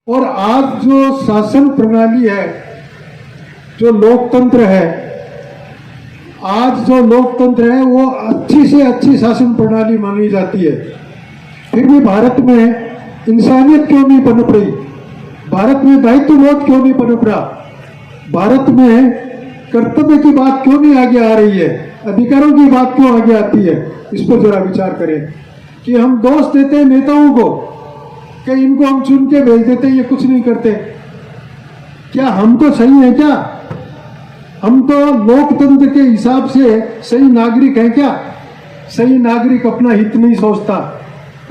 और आज जो शासन प्रणाली है, जो लोकतंत्र है, आज जो लोकतंत्र है वो अच्छी से अच्छी शासन प्रणाली मानी जाती है। फिर भी भारत में इंसानियत क्यों नहीं पनप रही? भारत में दायित्वबोध क्यों नहीं पनप रहा? भारत में कर्तव्य की बात क्यों नहीं आगे आ रही है? अधिकारों की बात क्यों आगे आती है? इस पर जरा विचार करें कि हम दोष देते हैं नेताओं को कि इनको हम चुन के भेज देते, ये कुछ नहीं करते। क्या हम तो सही है क्या? हम तो लोकतंत्र के हिसाब से सही नागरिक हैं क्या? सही नागरिक अपना हित नहीं सोचता,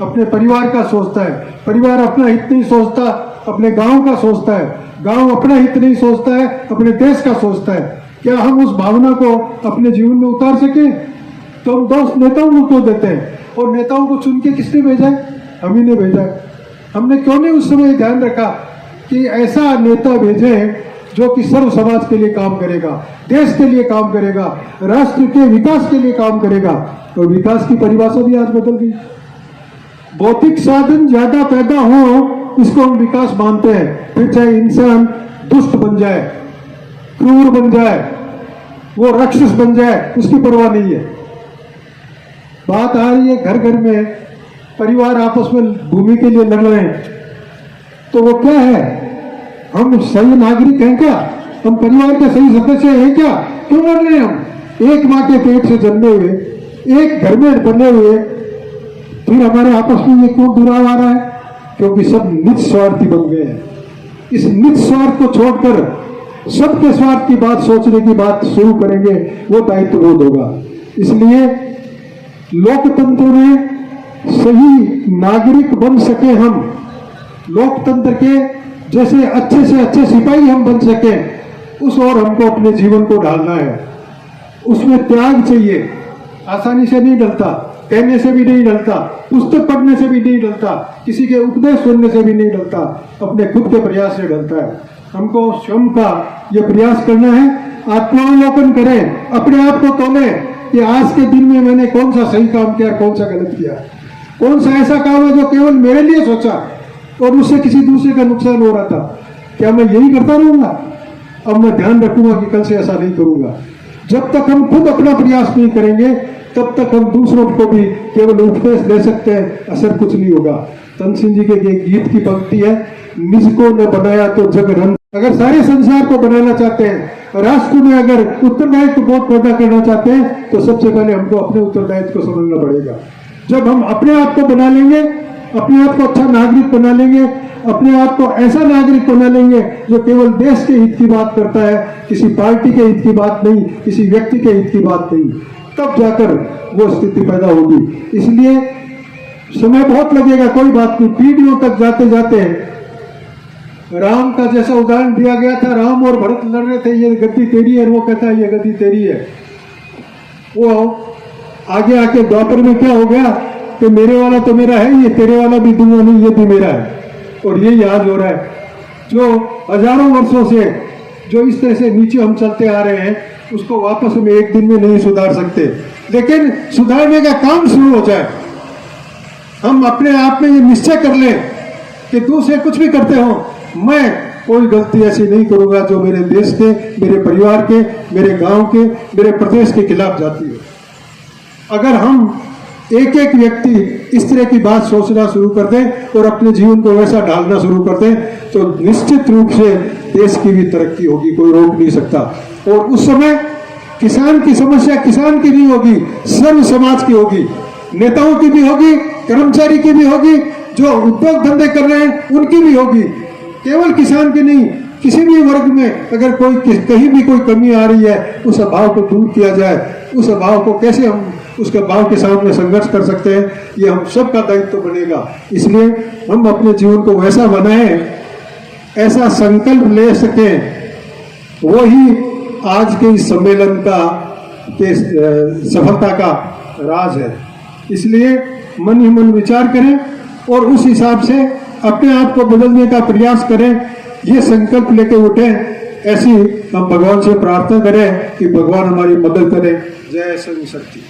अपने परिवार का सोचता है। परिवार अपना हित नहीं सोचता, अपने गांव का सोचता है। गांव अपना हित नहीं सोचता है, अपने देश का सोचता है। क्या हम उस भावना को अपने जीवन में उतार सके? तो हम दोष नेताओं को क्यों देते हैं? और नेताओं को चुन के किसने भेजा है? हम ही ने भेजा है। हमने क्यों नहीं उस समय ध्यान रखा कि ऐसा नेता भेजे जो कि सर्व समाज के लिए काम करेगा, देश के लिए काम करेगा, राष्ट्र के विकास के लिए काम करेगा। तो विकास की परिभाषा भी आज बदल गई। भौतिक साधन ज्यादा पैदा हो इसको हम विकास मानते हैं। फिर चाहे इंसान दुष्ट बन जाए, क्रूर बन जाए, वो राक्षस बन जाए, उसकी परवाह नहीं है। बात आ रही है घर घर में परिवार आपस में भूमि के लिए लड़ रहे हैं, तो वो क्या है? हम सही नागरिक हैं क्या? हम परिवार के सही सदस्य हैं क्या? क्यों लड़ रहे हैं हम? एक माँ के पेट से जन्मे हुए, एक घर में बने हुए, फिर हमारे आपस में ये क्यों दुराव आ रहा है? क्योंकि सब निस्वार्थी बन गए हैं। इस निस्वार्थ को छोड़कर सबके स्वार्थ की बात सोचने की बात शुरू करेंगे, वो दायित्वबोध होगा। इसलिए लोकतंत्र में सही नागरिक बन सके हम, लोकतंत्र के जैसे अच्छे से अच्छे सिपाही हम बन सके, उस ओर हमको अपने जीवन को ढालना है। उसमें त्याग चाहिए। आसानी से नहीं डलता, कहने से भी नहीं डलता, पुस्तक पढ़ने से भी नहीं डलता, किसी के उपदेश सुनने से भी नहीं डलता, अपने खुद के प्रयास से डलता है। हमको स्वयं का ये प्रयास करना है। आत्मावलोकन करें, अपने आप को तोलें कि आज के दिन में मैंने कौन सा सही काम किया, कौन सा गलत किया, कौन सा ऐसा काम है जो केवल मेरे लिए सोचा और उससे किसी दूसरे का नुकसान हो रहा था। क्या मैं यही करता रहूंगा? अब मैं ध्यान रखूंगा कि कल से ऐसा नहीं करूंगा। जब तक हम खुद अपना प्रयास नहीं करेंगे तब तक हम दूसरों को भी केवल उपदेश दे सकते हैं, असर कुछ नहीं होगा। तनसेन जी के एक गीत की पंक्ति है, निज को न बनाया तो जग रंग। अगर सारे संसार को बनाना चाहते हैं, राष्ट्र में अगर उत्तरदायित्व बोध पैदा करना चाहते हैं, तो सबसे पहले हमको अपने उत्तरदायित्व को समझना पड़ेगा। जब हम अपने आप को बना लेंगे, अपने आप को अच्छा नागरिक बना लेंगे, अपने आप को ऐसा नागरिक बना लेंगे जो केवल देश के हित की बात करता है, किसी पार्टी के हित की बात नहीं, किसी व्यक्ति के हित की बात नहीं, तब जाकर वो स्थिति पैदा होगी। इसलिए समय बहुत लगेगा, कोई बात नहीं। पीढ़ियों तक जाते जाते राम का जैसा उदाहरण दिया गया था, राम और भरत लड़ रहे थे, ये गद्दी तेरी है, वो कहता है ये गद्दी तेरी है। वो आगे आके द्वापर में क्या हो गया कि मेरे वाला तो मेरा है, ये तेरे वाला भी दूंगा नहीं, ये भी मेरा है। और यही आज हो रहा है। जो हजारों वर्षों से जो इस तरह से नीचे हम चलते आ रहे हैं, उसको वापस हम एक दिन में नहीं सुधार सकते, लेकिन सुधारने का काम शुरू हो जाए। हम अपने आप में ये निश्चय कर लें कि दूसरे कुछ भी करते हो, मैं कोई गलती ऐसी नहीं करूंगा जो मेरे देश के, मेरे परिवार के, मेरे गांव के, मेरे प्रदेश के खिलाफ जाती हो। अगर हम एक एक व्यक्ति इस तरह की बात सोचना शुरू कर दें और अपने जीवन को वैसा ढालना शुरू कर दें, तो निश्चित रूप से देश की भी तरक्की होगी, कोई रोक नहीं सकता। और उस समय किसान की समस्या किसान की नहीं होगी, सर्व समाज की होगी, नेताओं की भी होगी, कर्मचारी की भी होगी, जो उद्योग धंधे कर रहे हैं उनकी भी होगी। केवल किसान की नहीं, किसी भी वर्ग में अगर कोई कहीं भी कोई कमी आ रही है, उस अभाव को दूर किया जाए। उस अभाव को कैसे हम उसके अभाव के सामने संघर्ष कर सकते हैं, ये हम सब का दायित्व बनेगा। इसलिए हम अपने जीवन को वैसा बनाएं, ऐसा संकल्प ले सकें, वही आज के इस सम्मेलन का के सफलता का राज है। इसलिए मन ही मन विचार करें और उस हिसाब से अपने आप को बदलने का प्रयास करें, ये संकल्प लेके उठें। ऐसी हम भगवान से प्रार्थना करें कि भगवान हमारी मदद करें। जय श्री शक्ति।